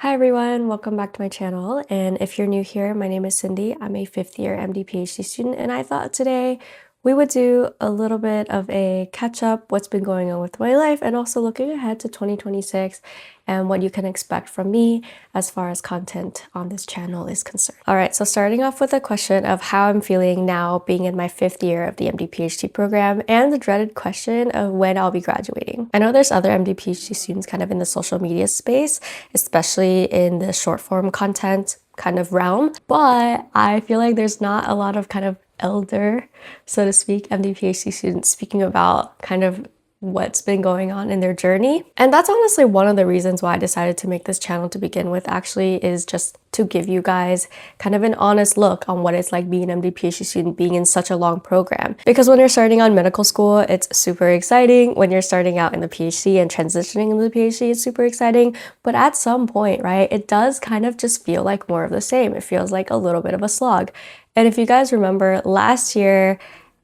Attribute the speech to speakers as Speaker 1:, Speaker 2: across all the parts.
Speaker 1: Hi everyone, welcome back to my channel. And if you're new here, my name is Cindy. I'm a fifth year MD PhD student, and I thought today we would do a little bit of a catch up, what's been going on with my life, and also looking ahead to 2026 and what you can expect from me as far as content on this channel is concerned. All right, so starting off with a question of how I'm feeling now being in my fifth year of the MD PhD program and the dreaded question of when I'll be graduating. I know there's other MD PhD students kind of in the social media space, especially in the short form content kind of realm, but I feel like there's not a lot of kind of elder, so to speak, MD PhD students speaking about kind of what's been going on in their journey. And that's honestly one of the reasons why I decided to make this channel to begin with, actually, is just to give you guys kind of an honest look on what it's like being an MD PhD student, being in such a long program. Because when you're starting on medical school, it's super exciting. When you're starting out in the PhD and transitioning into the PhD, it's super exciting. But at some point, right, it does kind of just feel like more of the same. It feels like a little bit of a slog. And if you guys remember last year,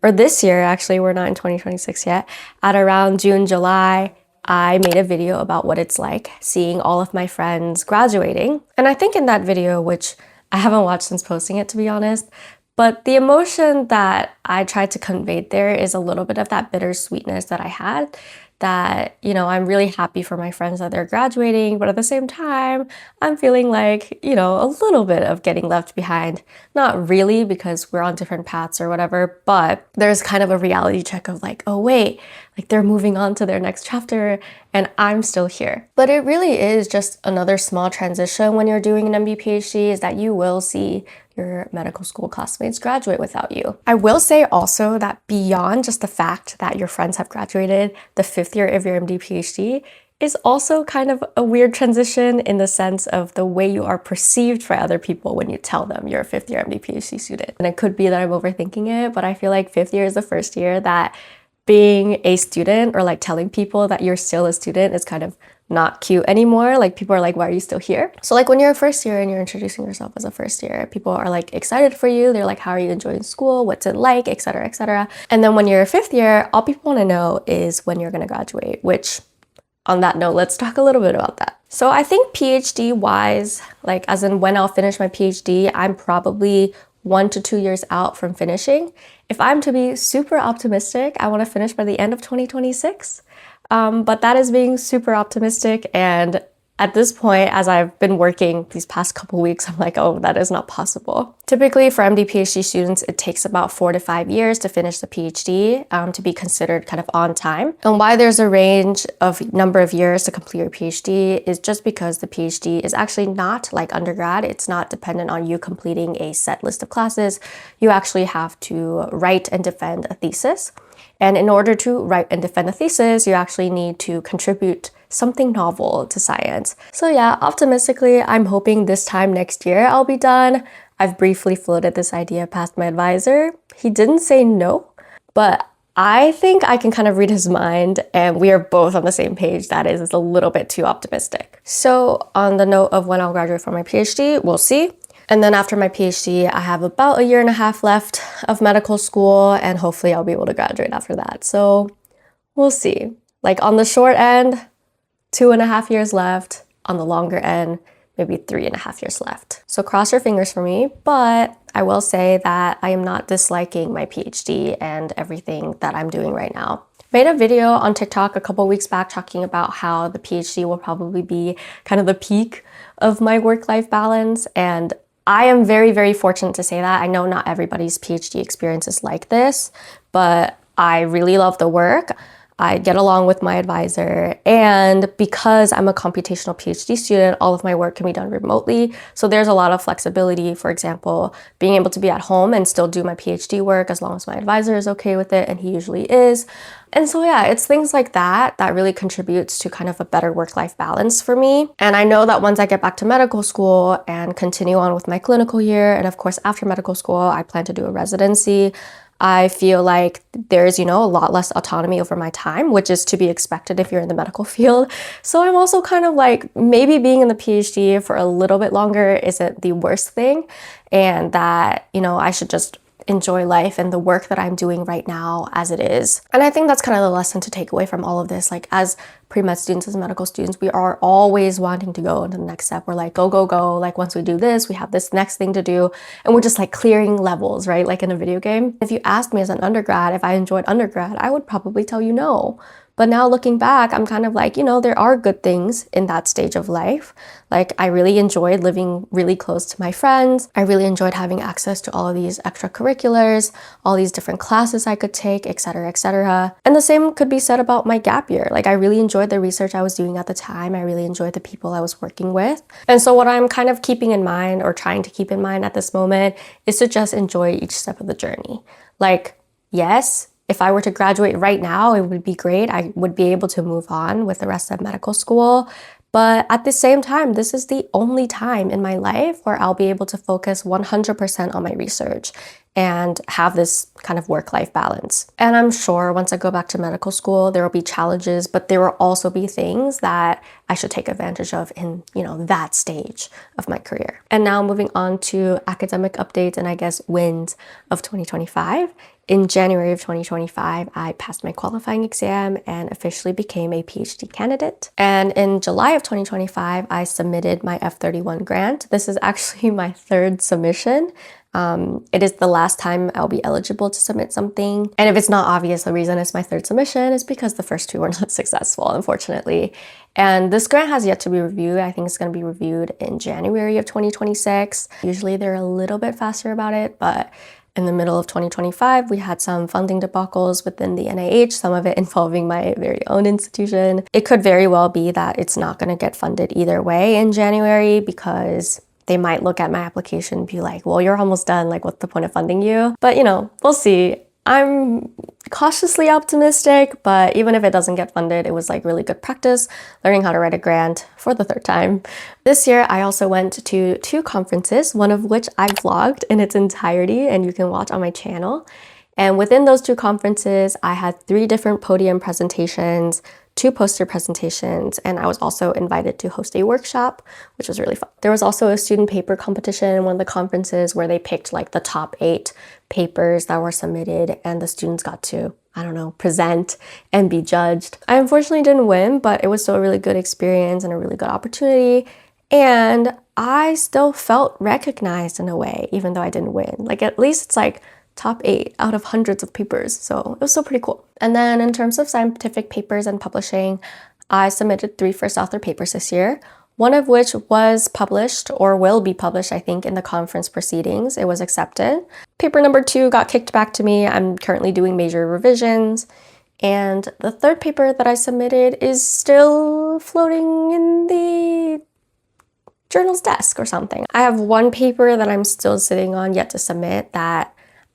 Speaker 1: or this year, actually, we're not in 2026 yet, at around June, July, I made a video about what it's like seeing all of my friends graduating. And I think in that video, which I haven't watched since posting it, to be honest, but the emotion that I tried to convey there is a little bit of that bittersweetness that I had, that, you know, I'm really happy for my friends that they're graduating, but at the same time, I'm feeling like, you know, a little bit of getting left behind. Not really, because we're on different paths or whatever, but there's kind of a reality check of like, oh wait, like they're moving on to their next chapter and I'm still here. But it really is just another small transition when you're doing an MD PhD, is that you will see your medical school classmates graduate without you. I will say also that beyond just the fact that your friends have graduated, the fifth year of your MD PhD is also kind of a weird transition in the sense of the way you are perceived by other people when you tell them you're a fifth year MD PhD student. And it could be that I'm overthinking it, but I feel like fifth year is the first year that being a student, or like telling people that you're still a student, is kind of not cute anymore. Like people are like, why are you still here? So like when you're a first year and you're introducing yourself as a first year, people are like excited for you. They're like, how are you enjoying school? What's it like? Etc. etc. And then when you're a fifth year, all people want to know is when you're going to graduate, which on that note, let's talk a little bit about that. So I think PhD wise, like as in when I'll finish my PhD, I'm probably 1 to 2 years out from finishing. If I'm to be super optimistic, I want to finish by the end of 2026. But that is being super optimistic, and at this point, as I've been working these past couple weeks, I'm like, oh, that is not possible. Typically for MD PhD students, it takes about 4 to 5 years to finish the PhD to be considered kind of on time. And why there's a range of number of years to complete your PhD is just because the PhD is actually not like undergrad. It's not dependent on you completing a set list of classes. You actually have to write and defend a thesis. And in order to write and defend a thesis, you actually need to contribute something novel to science. So yeah, optimistically, I'm hoping this time next year I'll be done. I've briefly floated this idea past my advisor. He didn't say no, but I think I can kind of read his mind, and we are both on the same page. That is a little bit too optimistic. So on the note of when I'll graduate from my PhD, we'll see. And then after my PhD, I have about 1.5 years left of medical school, and hopefully I'll be able to graduate after that. So we'll see. Like on the short end, 2.5 years left. On the longer end, maybe 3.5 years left. So cross your fingers for me, but I will say that I am not disliking my PhD and everything that I'm doing right now. Made a video on TikTok a couple weeks back talking about how the PhD will probably be kind of the peak of my work-life balance, and I am very, very fortunate to say that. I know not everybody's PhD experience is like this, but I really love the work. I get along with my advisor, and because I'm a computational PhD student, all of my work can be done remotely. So there's a lot of flexibility. For example, being able to be at home and still do my PhD work as long as my advisor is okay with it, and he usually is. And so yeah, it's things like that that really contributes to kind of a better work-life balance for me. And I know that once I get back to medical school and continue on with my clinical year, and of course after medical school, I plan to do a residency, I feel like there's, you know, a lot less autonomy over my time, which is to be expected if you're in the medical field. So I'm also kind of like, maybe being in the PhD for a little bit longer isn't the worst thing, and that, you know, I should just enjoy life and the work that I'm doing right now as it is. And I think that's kind of the lesson to take away from all of this. Like as pre-med students, as medical students, we are always wanting to go into the next step. We're like, go, go, go. Like once we do this, we have this next thing to do. And we're just like clearing levels, right? Like in a video game. If you asked me as an undergrad if I enjoyed undergrad, I would probably tell you no. But now looking back, I'm kind of like, you know, there are good things in that stage of life. Like I really enjoyed living really close to my friends. I really enjoyed having access to all of these extracurriculars, all these different classes I could take, etc., etc. And the same could be said about my gap year. Like I really enjoyed the research I was doing at the time. I really enjoyed the people I was working with. And so what I'm kind of keeping in mind or trying to keep in mind at this moment is to just enjoy each step of the journey. Like, yes, if I were to graduate right now, it would be great. I would be able to move on with the rest of medical school. But at the same time, this is the only time in my life where I'll be able to focus 100% on my research and have this kind of work-life balance. And I'm sure once I go back to medical school, there will be challenges, but there will also be things that I should take advantage of in, you know, that stage of my career. And now moving on to academic updates and I guess wins of 2025. In January of 2025, I passed my qualifying exam and officially became a PhD candidate. And in July of 2025, I submitted my F31 grant. This is actually my third submission. It is the last time I'll be eligible to submit something. And if it's not obvious, the reason it's my third submission is because the first two were not successful, unfortunately. And this grant has yet to be reviewed. I think it's going to be reviewed in January of 2026. Usually they're a little bit faster about it, but in the middle of 2025, we had some funding debacles within the NIH, some of it involving my very own institution. It could very well be that it's not going to get funded either way in January because they might look at my application and be like, well, you're almost done. Like, what's the point of funding you? But, you know, we'll see. I'm cautiously optimistic, but even if it doesn't get funded, it was like really good practice learning how to write a grant for the third time. This year, I also went to 2 conferences, one of which I vlogged in its entirety and you can watch on my channel. And within those 2 conferences, I had 3 different podium presentations, 2 poster presentations, and I was also invited to host a workshop, which was really fun. There was also a student paper competition in one of the conferences where they picked like the top 8 papers that were submitted and the students got to, I don't know, present and be judged. I unfortunately didn't win, but it was still a really good experience and a really good opportunity. And I still felt recognized in a way, even though I didn't win. Like at least it's like top 8 out of hundreds of papers. So it was still pretty cool. And then in terms of scientific papers and publishing, I submitted 3 first author papers this year, one of which was published or will be published, I think, in the conference proceedings. It was accepted. Paper number 2 got kicked back to me. I'm currently doing major revisions. And the third paper that I submitted is still floating in the journal's desk or something. I have one paper that I'm still sitting on yet to submit that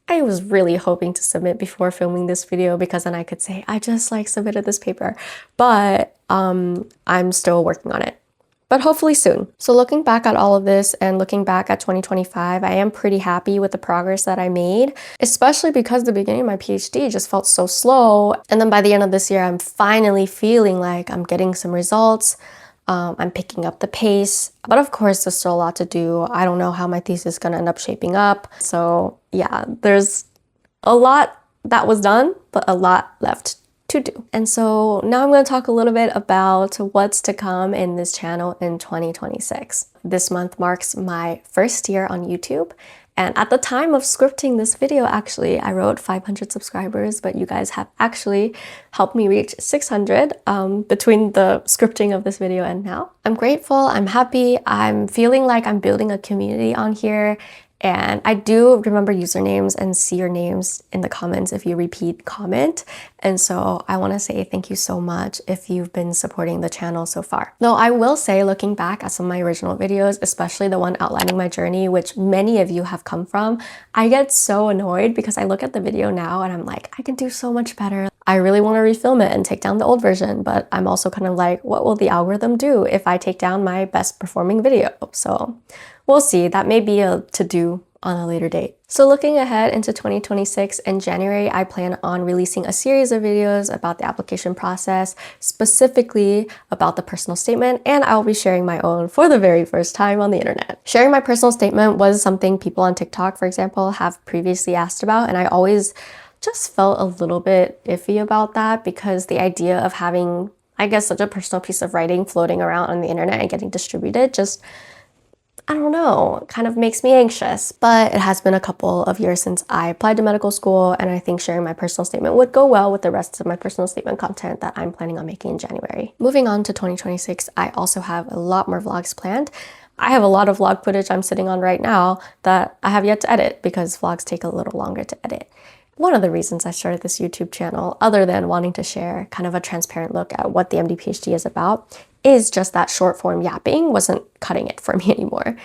Speaker 1: I was really hoping to submit before filming this video because then I could say, I just like submitted this paper, but I'm still working on it, but hopefully soon. So looking back at all of this and looking back at 2025, I am pretty happy with the progress that I made, especially because the beginning of my PhD just felt so slow. And then by the end of this year, I'm finally feeling like I'm getting some results. I'm picking up the pace, but of course there's still a lot to do. I don't know how my thesis is going to end up shaping up. So yeah, there's a lot that was done, but a lot left to do. And so now I'm going to talk a little bit about what's to come in this channel in 2026. This month marks my first year on YouTube. And at the time of scripting this video, actually, I wrote 500 subscribers, but you guys have actually helped me reach 600 between the scripting of this video and now. I'm grateful, I'm happy, I'm feeling like I'm building a community on here. And I do remember usernames and see your names in the comments if you repeat comment. And so I want to say thank you so much if you've been supporting the channel so far. Though I will say, looking back at some of my original videos, especially the one outlining my journey, which many of you have come from, I get so annoyed because I look at the video now and I'm like, I can do so much better. I really want to refilm it and take down the old version, but I'm also kind of like, what will the algorithm do if I take down my best performing video? So we'll see. That may be a to-do on a later date. So looking ahead into 2026, in January, I plan on releasing a series of videos about the application process, specifically about the personal statement, and I'll be sharing my own for the very first time on the internet. Sharing my personal statement was something people on TikTok, for example, have previously asked about, and I always just felt a little bit iffy about that because the idea of having, I guess, such a personal piece of writing floating around on the internet and getting distributed just, I don't know, kind of makes me anxious. But it has been a couple of years since I applied to medical school, and I think sharing my personal statement would go well with the rest of my personal statement content that I'm planning on making in January. Moving on to 2026, I also have a lot more vlogs planned. I have a lot of vlog footage I'm sitting on right now that I have yet to edit because vlogs take a little longer to edit. One of the reasons I started this YouTube channel, other than wanting to share kind of a transparent look at what the MD PhD is about, is just that short form yapping wasn't cutting it for me anymore.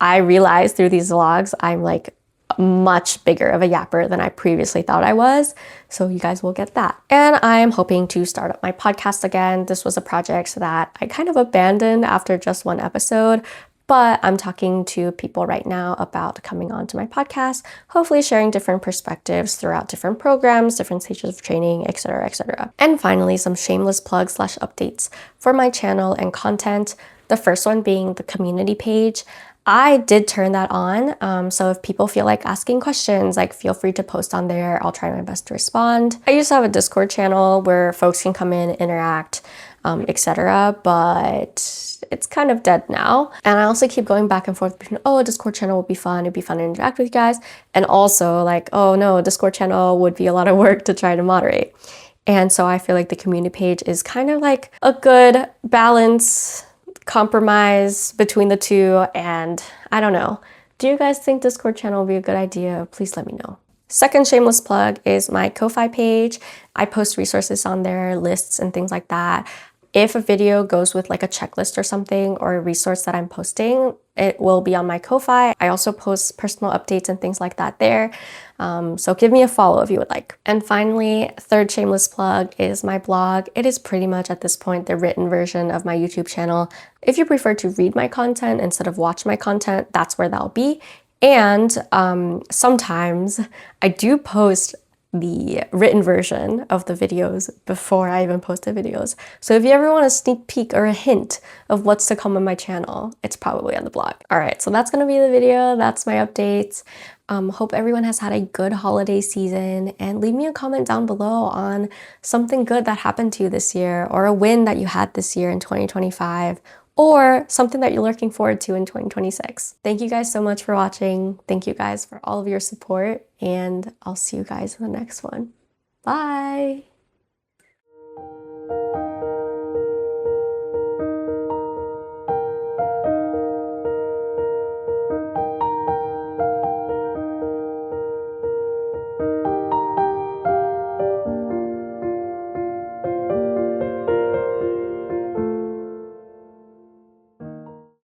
Speaker 1: I realized through these vlogs, I'm like much bigger of a yapper than I previously thought I was. So you guys will get that. And I'm hoping to start up my podcast again. This was a project that I kind of abandoned after just one episode, but I'm talking to people right now about coming on to my podcast, hopefully sharing different perspectives throughout different programs, different stages of training, etc., etc. And finally, some shameless plugs / updates for my channel and content. The first one being the community page. I did turn that on, so if people feel like asking questions, like feel free to post on there. I'll try my best to respond. I used to have a Discord channel where folks can come in, interact, etc., but it's kind of dead now. And I also keep going back and forth between, oh, a Discord channel would be fun, it'd be fun to interact with you guys, and also like, oh no, a Discord channel would be a lot of work to try to moderate. And so I feel like the community page is kind of like a good balance, compromise between the two, and I don't know. Do you guys think Discord channel would be a good idea? Please let me know. Second shameless plug is my Ko-Fi page. I post resources on there, lists and things like that. If a video goes with like a checklist or something or a resource that I'm posting, it will be on my Ko-Fi. I also post personal updates and things like that there. So give me a follow if you would like. And finally, third shameless plug is my blog. It is pretty much at this point the written version of my YouTube channel. If you prefer to read my content instead of watch my content, that's where that'll be. And sometimes I do post the written version of the videos before I even post the videos. So if you ever want a sneak peek or a hint of what's to come on my channel, it's probably on the blog. All right, so that's gonna be the video. That's my updates. Hope everyone has had a good holiday season, and leave me a comment down below on something good that happened to you this year, or a win that you had this year in 2025, or something that you're looking forward to in 2026. Thank you guys so much for watching. Thank you guys for all of your support, and I'll see you guys in the next one. Bye!